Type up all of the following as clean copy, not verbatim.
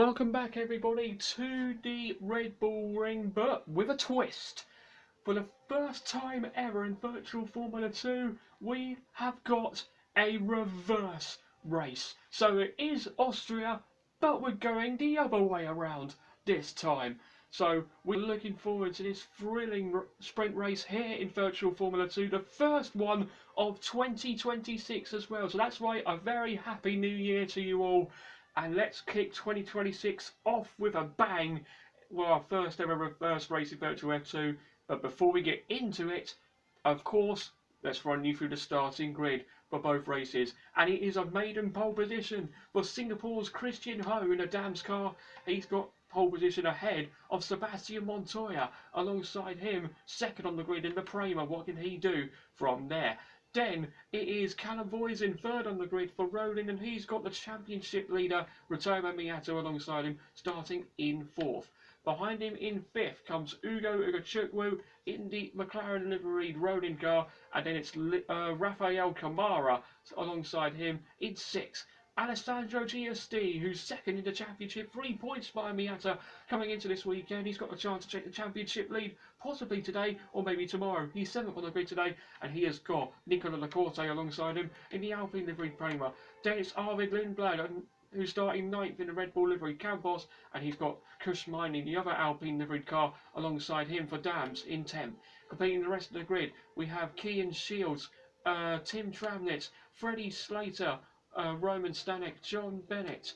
Welcome back everybody to the Red Bull Ring, but with a twist. For the first time ever in Virtual Formula 2, we have got a reverse race. So it is Austria, but we're going the other way around this time. So we're looking forward to this thrilling sprint race here in Virtual Formula 2, the first one of 2026 as well. So that's right, a very happy new year to you all. And let's kick 2026 off with a bang. Well, our first ever reverse race in Virtual F2. But before we get into it, of course, let's run you through the starting grid for both races. And it is a maiden pole position for Singapore's Christian Ho in a Dams car. He's got pole position ahead of Sebastian Montoya. Alongside him, second on the grid in the Prema. What can he do from there? Then it is Callum Boyes in third on the grid for Roland, and he's got the championship leader Rotoma Miato alongside him, starting in fourth. Behind him in fifth comes Ugo Ugachukwu in the McLaren liveried Roland car, and then it's Rafael Camara alongside him in sixth. Alessandro Giusti, who's second in the championship, 3 points by Miata coming into this weekend. He's got a chance to take the championship lead, possibly today or maybe tomorrow. He's seventh on the grid today, and he has got Nicola Lacorte alongside him in the Alpine livery Prema. Then it's Arvid Lindblad, who's starting ninth in the Red Bull livery Campos, and he's got Kush Mining, the other Alpine liveried car, alongside him for Dams in 10th. Completing the rest of the grid, we have Kian Shields, Tim Tramnitz, Freddie Slater, Roman Stanek, John Bennett,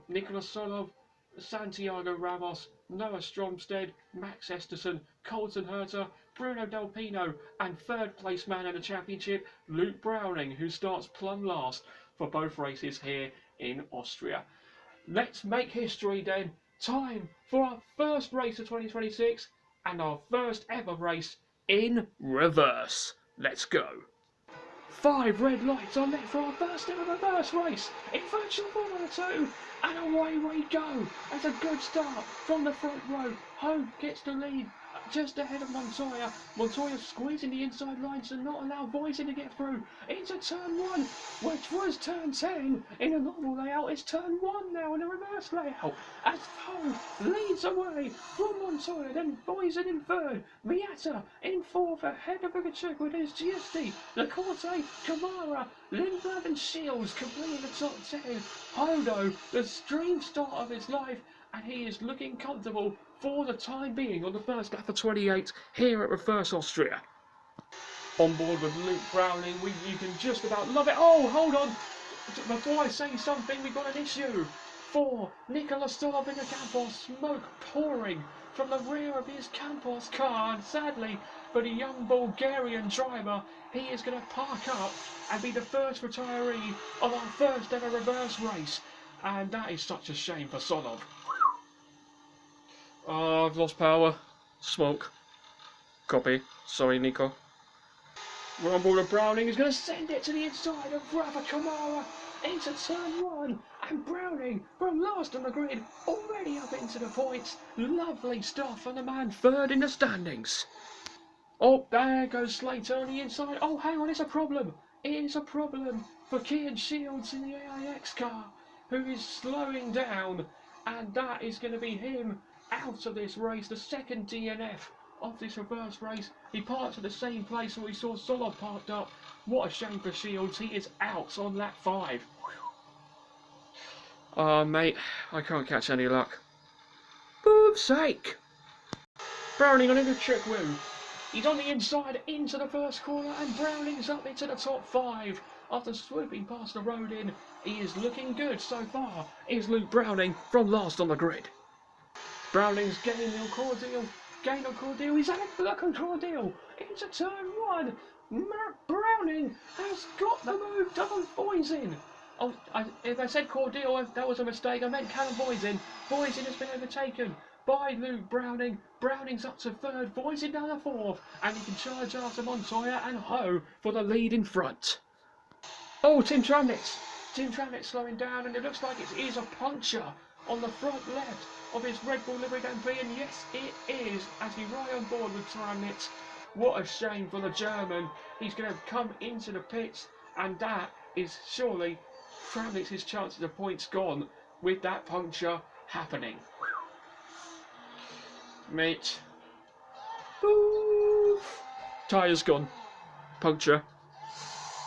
Nicholas Solov, Santiago Ramos, Noah Stromstead, Max Esterson, Colton Herter, Bruno Delpino, and third place man in the championship, Luke Browning, who starts plumb last for both races here in Austria. Let's make history then. Time for our first race of 2026 and our first ever race in reverse. Let's go. 5 red lights are lit for our first ever reverse race in Virtual Formula 2, and away we go. That's a good start from the front row. Ho gets the lead just ahead of Montoya. Montoya squeezing the inside line to not allow Voisin to get through into turn 1, which was turn 10 in a normal layout. It's turn 1 now in a reverse layout as Ho leads away from Montoya, then Voisin in third, Miata in fourth ahead of Ugachukwu. There's Giusti, Lacorte, Camara, Lindblad and Shields completing the top 10. Hodo, the dream start of his life, and he is looking comfortable for the time being on the first lap of 28 here at Reverse Austria. On board with Luke Browning, you can just about love it. Oh, hold on. Before I say something, we've got an issue. For Nicolas Solov in the Campos, smoke pouring from the rear of his Campos car, and sadly for the young Bulgarian driver, he is going to park up and be the first retiree of our first ever reverse race, and that is such a shame for Solov. Oh, I've lost power. Smoke. Copy. Sorry, Nico. We're on board with Browning. He's going to send it to the inside of Rafa Kamara into turn 1. And Browning, from last on the grid, already up into the points. Lovely stuff from the man third in the standings. Oh, there goes Slater on the inside. Oh, hang on, it's a problem. It is a problem for Kian Shields in the AIX car, who is slowing down. And that is going to be him out of this race, the second DNF of this reverse race. He parked at the same place where we saw Solov parked up. What a shame for Shields. He is out on lap 5. Oh, mate, I can't catch any luck. Boob's sake. Browning on Ugachukwu. He's on the inside into the first corner, and Browning's up into the top 5. After swooping past the road in, he is looking good so far. Is Luke Browning from last on the grid. Browning's gaining on Cordeal, he's had a look on Cordeal, into turn 1, Browning has got the move done, Voisin. Oh, if I said Cordeal, that was a mistake, I meant Callum Voisin. Voisin has been overtaken by Luke Browning. Browning's up to third, Voisin down to fourth, and he can charge after Montoya and Ho for the lead in front. Oh, Tim Tramnitz slowing down, and it looks like it is a puncture on the front left of his Red Bull livery Grand Prix, and yes, it is, as he right on board with Tramnitz. What a shame for the German. He's going to come into the pits, and that is surely Tramnitz's chances of points gone. with that puncture happening. Mate. Boof. Tyre's gone. Puncture.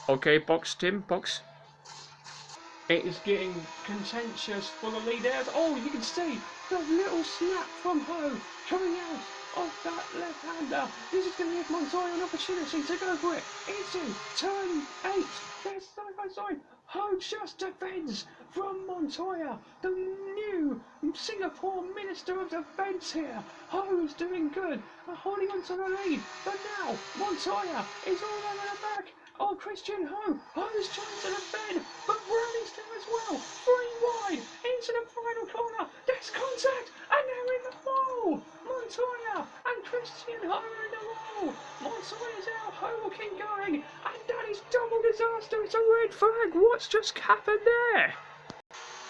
Okay, box, Tim, box. It is getting contentious for the lead out. Oh, you can see the little snap from Ho coming out of that left-hander. This is going to give Montoya an opportunity to go for it. It's in turn 8. They're side by side. Ho just defends from Montoya, the new Singapore Minister of Defence here. Ho's doing good, holding on to the lead. But now Montoya is all over the back. Oh, Christian Ho! Ho's trying to defend, but Browning's there as well. 3 wide into the final corner. There's contact, and they're in the wall. Montoya and Christian Ho are in the wall. Montoya's out. Ho will keep going, and that is double disaster. It's a red flag. What's just happened there?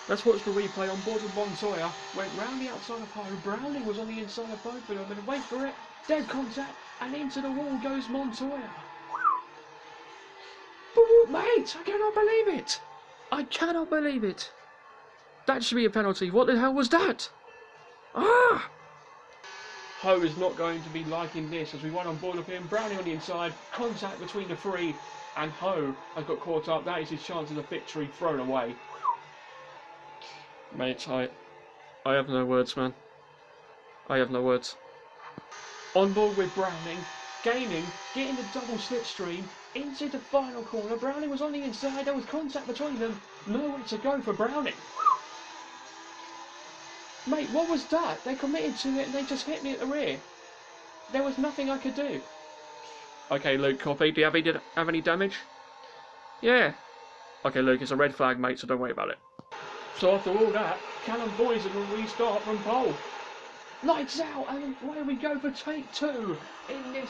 Let's watch the replay on board with Montoya. Went round the outside of Ho. Browning was on the inside of both of them, and wait for it. Dead contact, and into the wall goes Montoya. Mate, I cannot believe it! I cannot believe it! That should be a penalty. What the hell was that? Ah! Ho is not going to be liking this as we run on board with him. Browning on the inside, contact between the three, and Ho has got caught up. That is his chance of the victory thrown away. Mate, I have no words, man. I have no words. On board with Browning, getting the double slipstream into the final corner. Browning was on the inside, there was contact between them. Nowhere to go for Browning. Mate, what was that? They committed to it and they just hit me at the rear. There was nothing I could do. Okay, Luke, copy. Do you have any damage? Yeah. Okay, Luke, it's a red flag, mate, so don't worry about it. So after all that, Callum Boysen will restart from pole. Lights out, and away we go for take 2 in this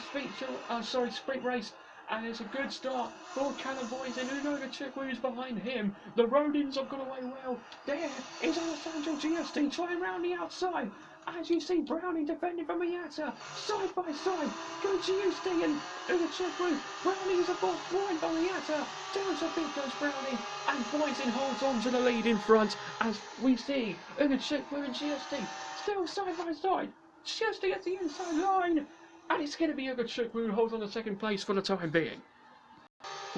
sprint race. And it's a good start for Callum Boysen. Uno the Chikwu is behind him. The Rodins have got away well. There is Alessandro Giusti trying round the outside. As you see, Browning defending from Miata. Side by side, go Giusti and Uno Chikwu. Browning is a ball wide by Miata. Down to fifth goes Browning. And Boysen holds on to the lead in front. As we see Uno Chikwu and Giusti still side by side. Giusti at the inside line. And it's going to be Ugo Chukwu who holds on to second place for the time being.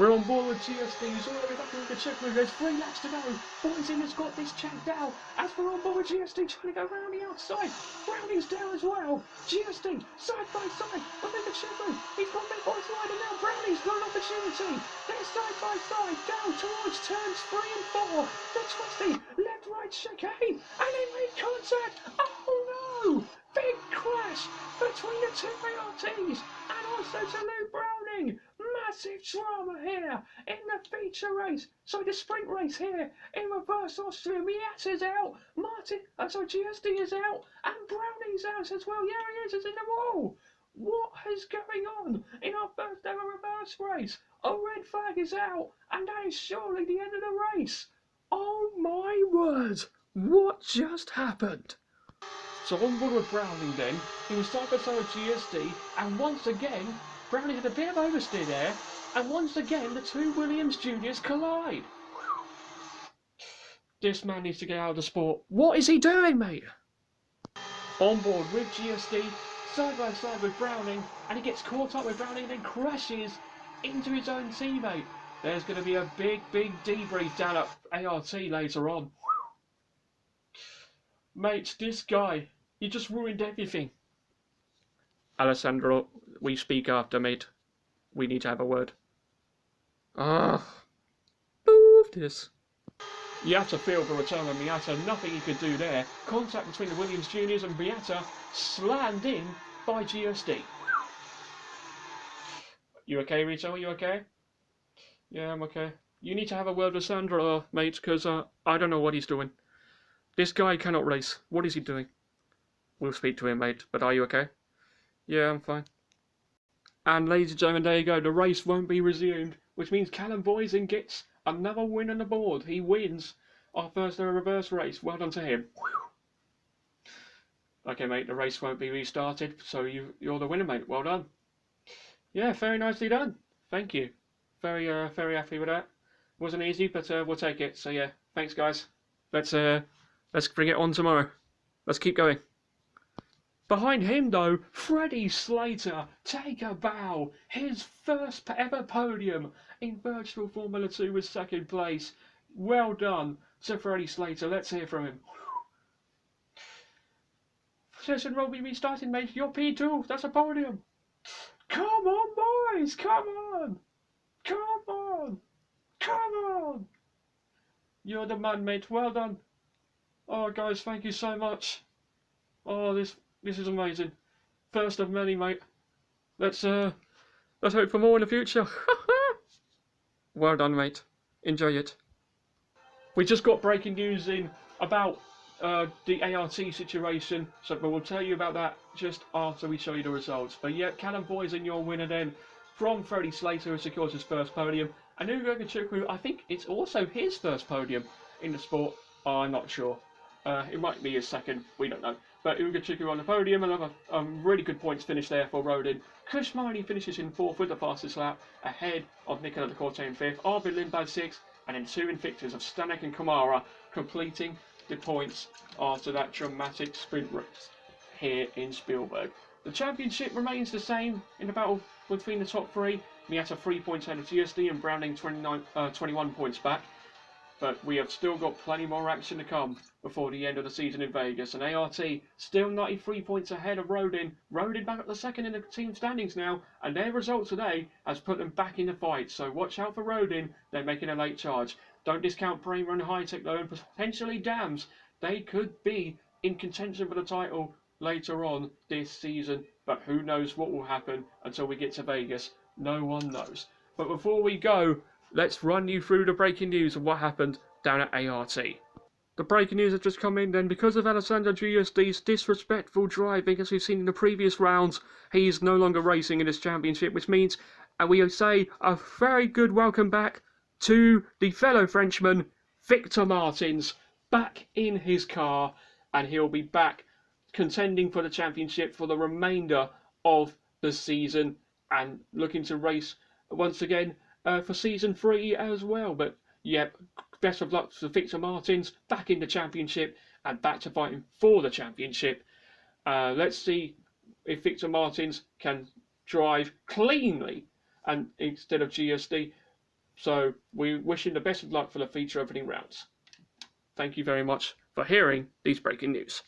We're on board with GSD, who's all the way back to Ugo Chukwu. There's 3 laps to go. Boysen has got this checked out. As we're on board with GSD, trying to go round the outside. Browning's down as well. GSD, side by side with Ugo Chukwu. He's got big boys wide, and now Browning's got an opportunity. They're side by side, down towards turns 3 and 4. The twisty, left-right chicane, and they make contact. Oh no! Big crash between the 2 ARTs and also to Luke Browning. Massive drama here in the feature race. So the sprint race here in reverse Austria. Miata's out. GSD is out. And Browning's out as well. Yeah, he is. It's in the wall. What is going on in our first ever reverse race? A red flag is out. And that is surely the end of the race. Oh my word. What just happened? So on board with Browning then, he was side by side with GSD, and once again, Browning had a bit of oversteer there, and once again the 2 Williams Juniors collide. This man needs to get out of the sport. What is he doing, mate? On board with GSD, side by side with Browning, and he gets caught up with Browning and then crashes into his own teammate. There's going to be a big debrief down at ART later on. Mate, this guy, he just ruined everything. Alessandro, we speak after, mate. We need to have a word. Move this. Miata failed the return on Miata. Nothing he could do there. Contact between the Williams Juniors and Miata slammed in by GSD. You okay, Rito? Are you okay? Yeah, I'm okay. You need to have a word with Sandra, mate, because I don't know what he's doing. This guy cannot race. What is he doing? We'll speak to him, mate. But are you okay? Yeah, I'm fine. And ladies and gentlemen, there you go. The race won't be resumed, which means Callum Boysen gets another win on the board. He wins our first ever reverse race. Well done to him. Okay, mate, the race won't be restarted, so you're the winner, mate. Well done. Yeah, very nicely done. Thank you. Very happy with that. Wasn't easy, but we'll take it. So yeah, thanks, guys. Let's Let's bring it on tomorrow. Let's keep going. Behind him, though, Freddie Slater, take a bow. His first ever podium in virtual Formula 2 was second place. Well done to Freddie Slater. Let's hear from him. Listen, Robbie, we started, mate. You're P2. That's a podium. Come on, boys. Come on. Come on. Come on. You're the man, mate. Well done. Oh, guys, thank you so much. Oh, this is amazing. First of many, mate. Let's hope for more in the future. Well done, mate. Enjoy it. We just got breaking news in about the ART situation, so we'll tell you about that just after we show you the results. But yeah, Callum Boysen, your winner then, from Freddie Slater, who secures his first podium. And Ugo Kachukwu, I think it's also his first podium in the sport. I'm not sure. It might be his second, we don't know. But Ugo Kachukwu on the podium, another really good points finish there for Rodin. Chris Miney finishes in 4th with the fastest lap, ahead of Nicola de Corte in 5th, Arvid Lindblad 6th, and then 2 Invictus of Stanek and Kamara completing the points after that dramatic sprint race here in Spielberg. The championship remains the same in the battle between the top 3. Miata 3 points ahead of GSD and Browning 21 points back. But we have still got plenty more action to come before the end of the season in Vegas. And ART still 93 points ahead of Rodin. Rodin back up the second in the team standings now. And their result today has put them back in the fight. So watch out for Rodin. They're making a late charge. Don't discount Bramer and Hightech though, and potentially Dams. They could be in contention for the title later on this season. But who knows what will happen until we get to Vegas. No one knows. But before we go, let's run you through the breaking news of what happened down at ART. The breaking news has just come in then. Because of Alessandro Giusti's disrespectful driving, as we've seen in the previous rounds, he is no longer racing in this championship, which means we say a very good welcome back to the fellow Frenchman, Victor Martins, back in his car, and he'll be back contending for the championship for the remainder of the season and looking to race once again for season 3 as well. But yep, best of luck to Victor Martins, back in the championship and back to fighting for the championship. Let's see if Victor Martins can drive cleanly and instead of GSD. So we wish him the best of luck for the feature opening rounds. Thank you very much for hearing these breaking news.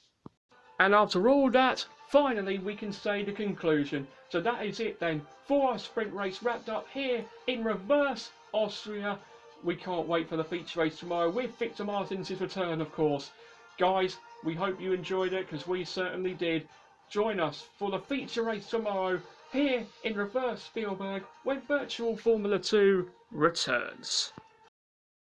And after all that, finally we can say the conclusion. So that is it then for our sprint race wrapped up here in reverse Austria. We can't wait for the feature race tomorrow with Victor Martins' return, of course. Guys, we hope you enjoyed it because we certainly did. Join us for the feature race tomorrow here in reverse Spielberg when virtual Formula 2 returns.